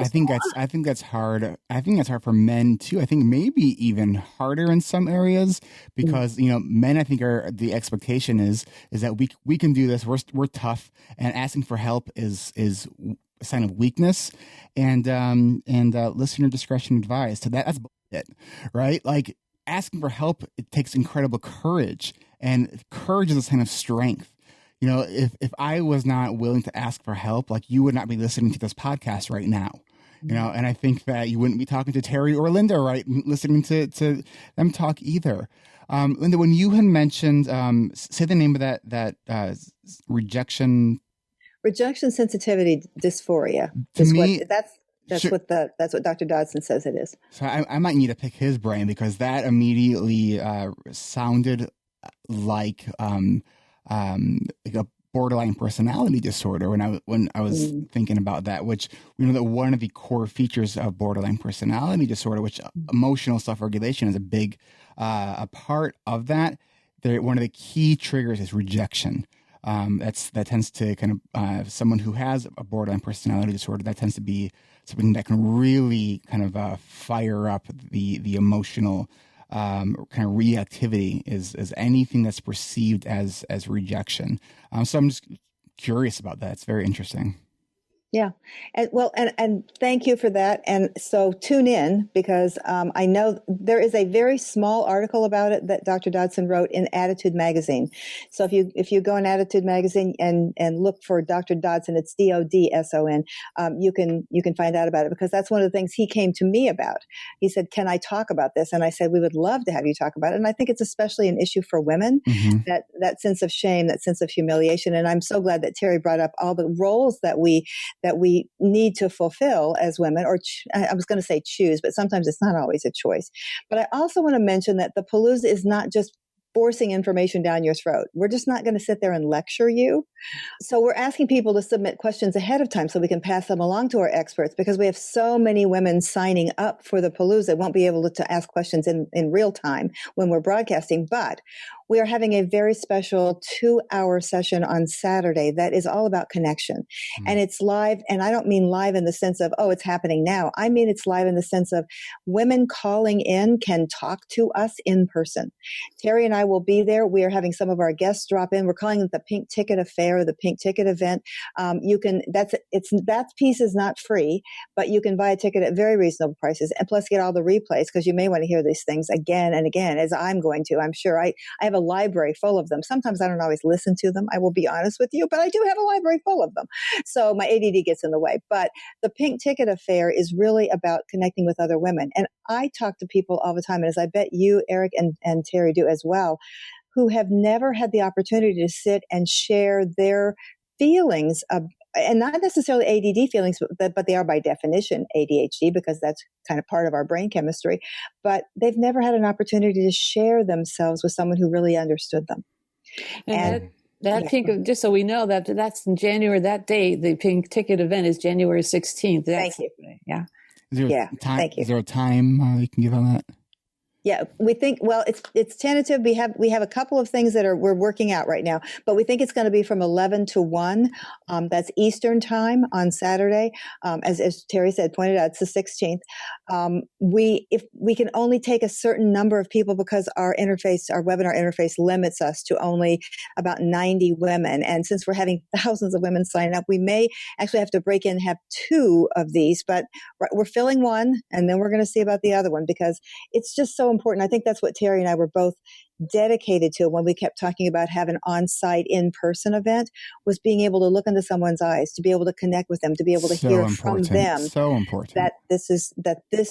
I think that's hard. I think that's hard for men too. I think maybe even harder in some areas because men, I think, are the expectation is that we can do this. We're tough, and asking for help is a sign of weakness, and listener discretion advised. So that's bullshit, right? Like, asking for help, it takes incredible courage, and courage is a sign of strength. If I was not willing to ask for help, like, you would not be listening to this podcast right now. And I think that you wouldn't be talking to Terry or Linda, right? Listening to them talk either. Linda, when you had mentioned, say the name of that rejection sensitivity dysphoria. That's what Dr. Dodson says it is. So I might need to pick his brain because that immediately sounded like a borderline personality disorder when I was thinking about that. Which we know that one of the core features of borderline personality disorder, which emotional self-regulation is a big a part of that. One of the key triggers is rejection. That tends to kind of someone who has a borderline personality disorder, that tends to be something that can really kind of fire up the emotional kind of reactivity is anything that's perceived as rejection. So I'm just curious about that. It's very interesting. Yeah. And thank you for that. And so tune in because I know there is a very small article about it that Dr. Dodson wrote in Attitude Magazine. So if you go in Attitude Magazine and look for Dr. Dodson, it's Dodson, you can find out about it because that's one of the things he came to me about. He said, "Can I talk about this?" And I said, "We would love to have you talk about it." And I think it's especially an issue for women, that sense of shame, that sense of humiliation. And I'm so glad that Terry brought up all the roles that we need to fulfill as women, or I was going to say choose, but sometimes it's not always a choice. But I also want to mention that the Palooza is not just forcing information down your throat. We're just not going to sit there and lecture you. So we're asking people to submit questions ahead of time so we can pass them along to our experts because we have so many women signing up for the Palooza. Won't be able to ask questions in real time when we're broadcasting, but we are having a very special 2-hour session on Saturday that is all about connection. And it's live. And I don't mean live in the sense of, oh, it's happening now. I mean, it's live in the sense of women calling in can talk to us in person. Terry and I will be there. We are having some of our guests drop in. We're calling it the Pink Ticket Affair, the Pink Ticket Event. That piece is not free, but you can buy a ticket at very reasonable prices and plus get all the replays because you may want to hear these things again and again, as I'm going to. I'm sure I have a library full of them. Sometimes I don't always listen to them. I will be honest with you, but I do have a library full of them. So my ADD gets in the way. But the Pink Ticket Affair is really about connecting with other women. And I talk to people all the time, and as I bet you, Eric, and Terry do as well, who have never had the opportunity to sit and share their feelings of, and not necessarily ADD feelings, but they are by definition ADHD because that's kind of part of our brain chemistry. But they've never had an opportunity to share themselves with someone who really understood them. And that pink, just so we know that's in January, that day, the Pink Ticket event is January 16th. Thank you. Yeah. Thank you. Is there a time you can give on that? Yeah, we think, well, it's tentative. We have a couple of things that we're working out right now, but we think it's going to be from 11 to 1. That's Eastern time on Saturday. As Terry said, pointed out, it's the 16th. If we can only take a certain number of people because our webinar interface limits us to only about 90 women. And since we're having thousands of women sign up, we may actually have to break in and have 2 of these, but we're filling one and then we're going to see about the other one because it's just so important. I think that's what Terry and I were both dedicated to when we kept talking about having an on-site in-person event, was being able to look into someone's eyes, to be able to connect with them, to be able to hear from them so important that this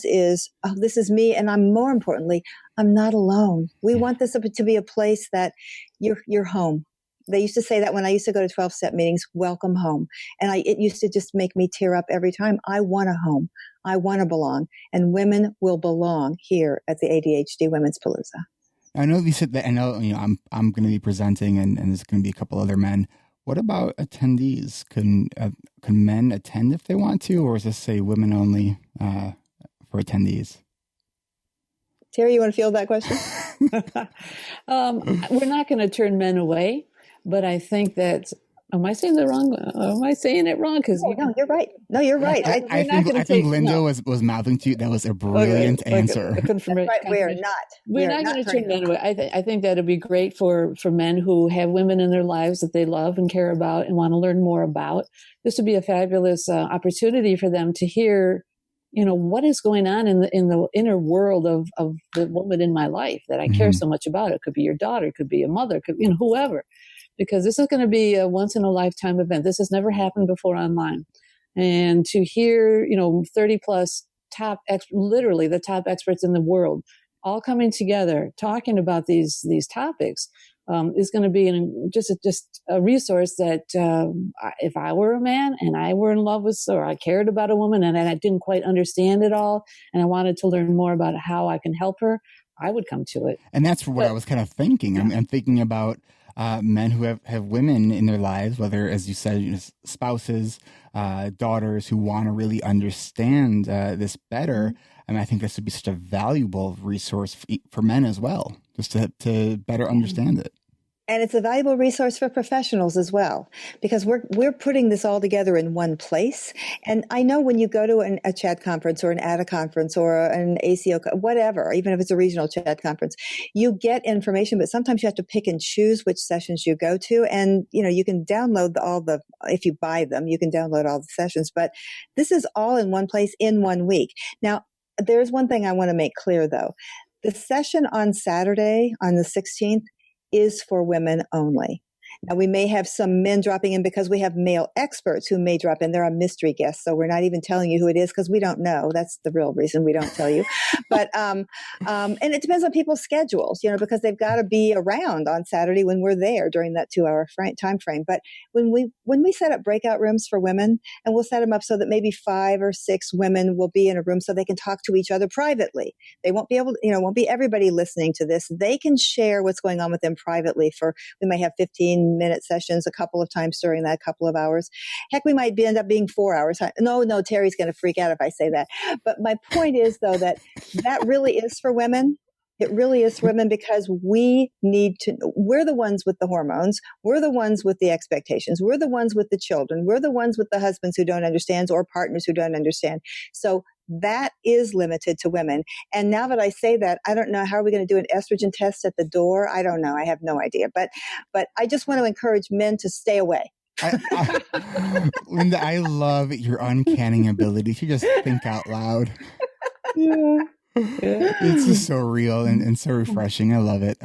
is me, and I'm, more importantly, I'm not alone. We want this to be a place that you're home. They used to say that when I used to go to 12-step meetings, welcome home. And it used to just make me tear up every time. I want a home. I want to belong. And women will belong here at the ADHD Women's Palooza. I know you said that. I know, I'm going to be presenting, and there's going to be a couple other men. What about attendees? Can men attend if they want to, or is this say women only for attendees? Terry, you want to field that question? We're not going to turn men away, but I think that. Am I saying it wrong? Because no, you're right. No, you're right. I think Linda was mouthing to you. That was a brilliant answer. That's right. We're not going to turn men away. I think that would be great for men who have women in their lives that they love and care about and want to learn more about. This would be a fabulous opportunity for them to hear, what is going on in the inner world of the woman in my life that I care so much about. It could be your daughter, it could be a mother, could whoever. Because this is going to be a once-in-a-lifetime event. This has never happened before online. And to hear, 30-plus literally the top experts in the world, all coming together, talking about these topics, is going to be just a resource that if I were a man and I were in love with, or I cared about a woman and I didn't quite understand it all, and I wanted to learn more about how I can help her, I would come to it. And that's what I was kind of thinking. Yeah. I'm thinking about men who have women in their lives, whether, as you said, spouses, daughters who want to really understand this better. And I think this would be such a valuable resource for men as well, just to better understand it. And it's a valuable resource for professionals as well, because we're putting this all together in one place. And I know when you go to a CHAD conference or an ADA conference or an ACO, whatever, even if it's a regional CHAD conference, you get information, but sometimes you have to pick and choose which sessions you go to. And, you can download if you buy them, you can download all the sessions, but this is all in one place in 1 week. Now, there's one thing I want to make clear though. The session on Saturday, on the 16th, is for women only. Now, we may have some men dropping in because we have male experts who may drop in. They're our mystery guests, so we're not even telling you who it is because we don't know. That's the real reason we don't tell you. But and it depends on people's schedules, because they've got to be around on Saturday when we're there during that 2-hour time frame. But when we set up breakout rooms for women, and we'll set them up so that maybe 5 or 6 women will be in a room so they can talk to each other privately. They won't be able to, won't be everybody listening to this. They can share what's going on with them privately. We may have 15-minute sessions a couple of times during that couple of hours. Heck, we might end up being 4 hours. No, Terry's going to freak out if I say that. But my point is, though, that really is for women. It really is for women because we're the ones with the hormones. We're the ones with the expectations. We're the ones with the children. We're the ones with the husbands who don't understand or partners who don't understand. So that is limited to women. And now that I say that, I don't know, how are we going to do an estrogen test at the door? I don't know. I have no idea. But I just want to encourage men to stay away. Linda, I love your uncanny ability to just think out loud. Yeah. It's just so real and so refreshing. I love it.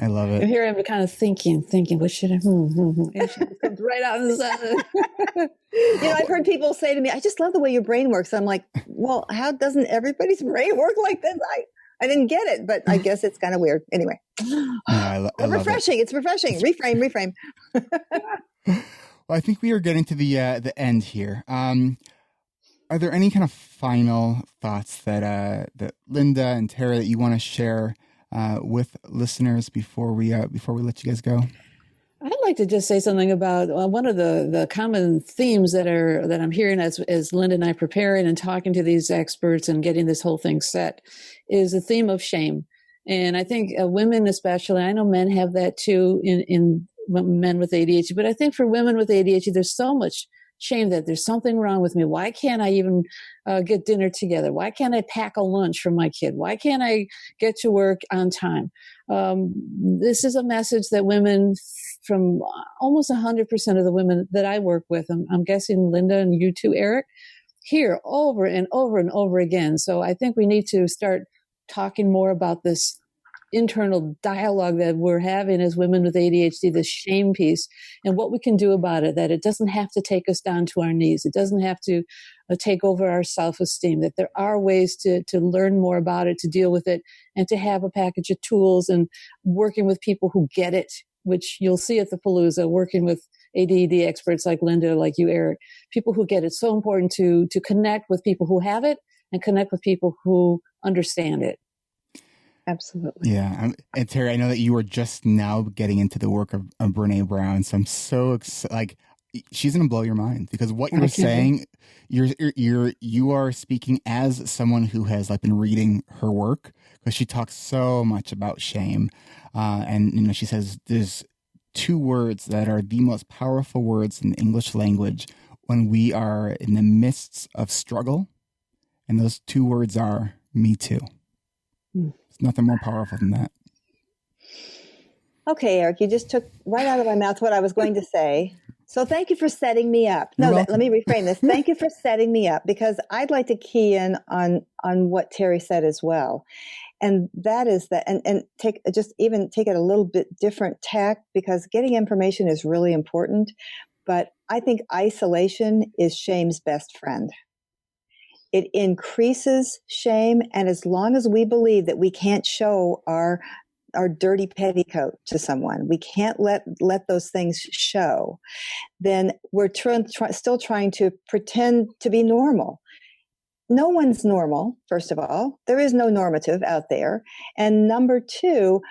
Here I'm kind of thinking, what should I? It comes right out of the sun. I've heard people say to me, "I just love the way your brain works." I'm like, "Well, how doesn't everybody's brain work like this?" I didn't get it, but I guess it's kind of weird. Anyway, I refreshing. It's refreshing. Reframe. Well, I think we are getting to the end here. Are there any kind of final thoughts that Linda and Tara that you want to share with listeners before we let you guys go? I'd like to just say something about one of the common themes that I'm hearing as Linda and I preparing and talking to these experts and getting this whole thing set is the theme of shame. And I think women especially, I know men have that too in men with ADHD, but I think for women with ADHD, there's so much shame that there's something wrong with me. Why can't I even get dinner together? Why can't I pack a lunch for my kid? Why can't I get to work on time? This is a message that women from almost 100% of the women that I work with, I'm guessing Linda and you too, Eric, hear over and over and over again. So I think we need to start talking more about this internal dialogue that we're having as women with ADHD, the shame piece, and what we can do about it, that it doesn't have to take us down to our knees. It doesn't have to take over our self-esteem, that there are ways to learn more about it, to deal with it, and to have a package of tools and working with people who get it, which you'll see at the Palooza, working with ADHD experts like Linda, like you, Eric, people who get it. So important to connect with people who have it and connect with people who understand it. Absolutely. Yeah. And Terry, I know that you are just now getting into the work of Brene Brown. So I'm so excited. Like, she's going to blow your mind, because what you're saying, you are speaking as someone who has like been reading her work, because she talks so much about shame. And, you know, she says there's 2 words that are the most powerful words in the English language when we are in the midst of struggle. And those 2 words are me too. There's nothing more powerful than that. Okay, Eric, you just took right out of my mouth what I was going to say. So thank you for setting me up. No, let me reframe this. Thank you for setting me up, because I'd like to key in on what Terry said as well. And that is that, and take it a little bit different tack, because getting information is really important. But I think isolation is shame's best friend. It increases shame. And as long as we believe that we can't show our dirty petticoat to someone, we can't let those things show, then we're still trying to pretend to be normal. No one's normal, first of all. There is no normative out there. And number 2,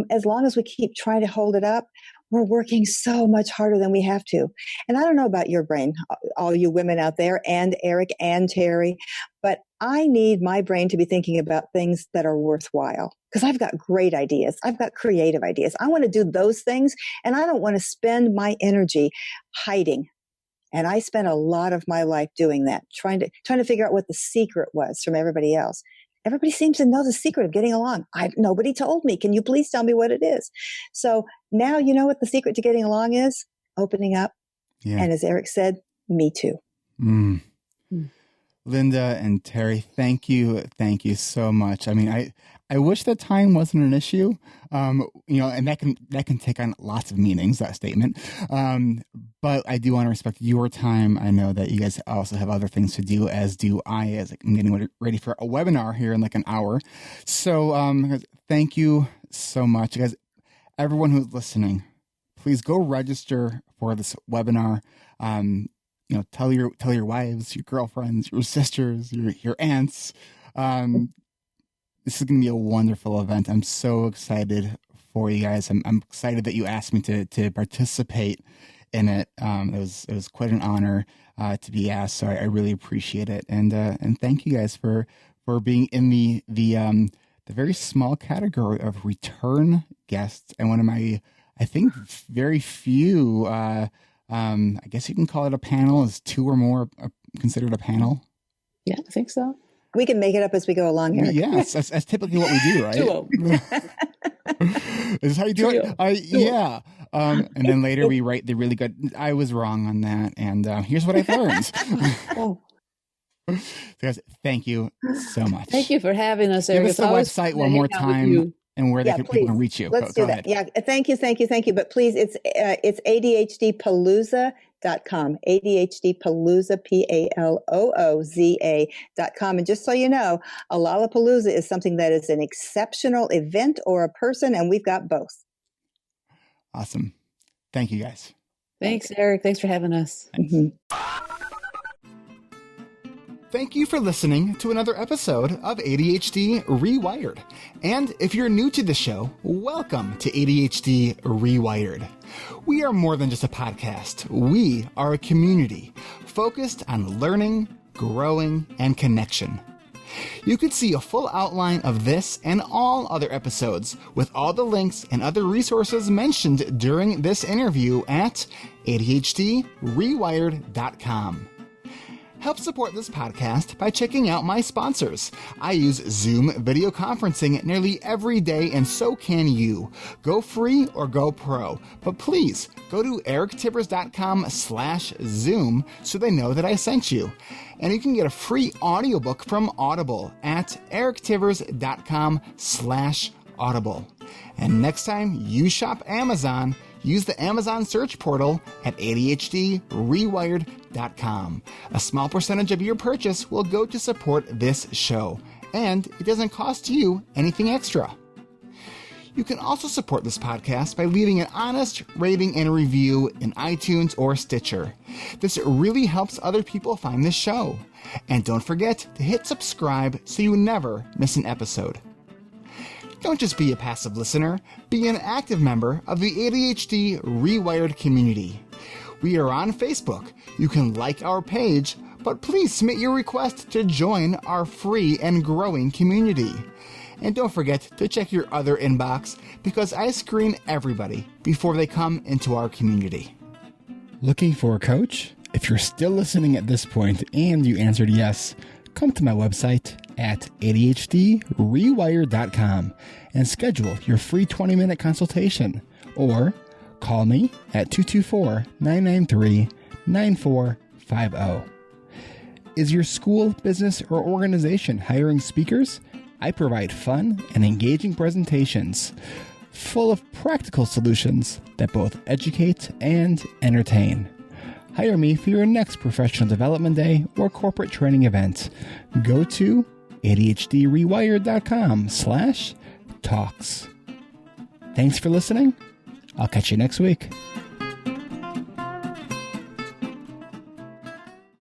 as long as we keep trying to hold it up, we're working so much harder than we have to. And I don't know about your brain, all you women out there, and Eric and Terry, but I need my brain to be thinking about things that are worthwhile, because I've got great ideas. I've got creative ideas. I want to do those things, and I don't want to spend my energy hiding. And I spent a lot of my life doing that, trying to figure out what the secret was from everybody else. Everybody seems to know the secret of getting along. Nobody told me. Can you please tell me what it is? So now you know what the secret to getting along is? Opening up. Yeah. And as Eric said, me too. Linda and Terry, thank you so much. I mean, I wish that time wasn't an issue, you know, and that can take on lots of meanings, that statement. But I do want to respect your time. I know that you guys also have other things to do, as do I, as I'm getting ready for a webinar here in like an hour. So thank you so much, guys. Everyone who's listening, please go register for this webinar. You know, tell your wives, your girlfriends, your sisters, your aunts. This is going to be a wonderful event. I'm so excited for you guys. I'm excited that you asked me to participate in it. It was quite an honor to be asked. So I really appreciate it. And thank you guys for being in the very small category of return guests, and one of my, I think, very few. I guess you can call it a panel. Is 2 or more considered a panel? Yeah, I think so. We can make it up as we go along here. Yes, that's typically what we do, right? Is this how you do it? Yeah. And then later we write the really good, I was wrong on that, and here's what I've learned. So guys, thank you so much. Thank you for having us, Eric. Give us the website one more time, and where people can reach you. Let's do that. Yeah, thank you. But please, it's ADHD Palooza.com. ADHD Palooza, Palooza.com. And just so you know, a Lollapalooza is something that is an exceptional event or a person, and we've got both. Awesome. Thank you, guys. Thanks, Eric. Thanks for having us. Thank you for listening to another episode of ADHD Rewired. And if you're new to the show, welcome to ADHD Rewired. We are more than just a podcast. We are a community focused on learning, growing, and connection. You can see a full outline of this and all other episodes with all the links and other resources mentioned during this interview at ADHDrewired.com. Help support this podcast by checking out my sponsors. I use Zoom video conferencing nearly every day, and so can you. Go free or go pro. But please, go to erictivers.com/Zoom so they know that I sent you. And you can get a free audiobook from Audible at erictivers.com/Audible. Audible. And next time you shop Amazon, use the Amazon search portal at ADHDrewired.com. A small percentage of your purchase will go to support this show, and it doesn't cost you anything extra. You can also support this podcast by leaving an honest rating and review in iTunes or Stitcher. This really helps other people find this show. And don't forget to hit subscribe so you never miss an episode. Don't just be a passive listener, be an active member of the ADHD Rewired community. We are on Facebook. You can like our page, but please submit your request to join our free and growing community. And don't forget to check your other inbox because I screen everybody before they come into our community. Looking for a coach? If you're still listening at this point and you answered yes, come to my website at ADHDrewired.com and schedule your free 20-minute consultation, or call me at 224-993-9450. Is your school, business, or organization hiring speakers? I provide fun and engaging presentations full of practical solutions that both educate and entertain. Hire me for your next professional development day or corporate training event. Go to ADHDrewired.com/talks. Thanks for listening. I'll catch you next week.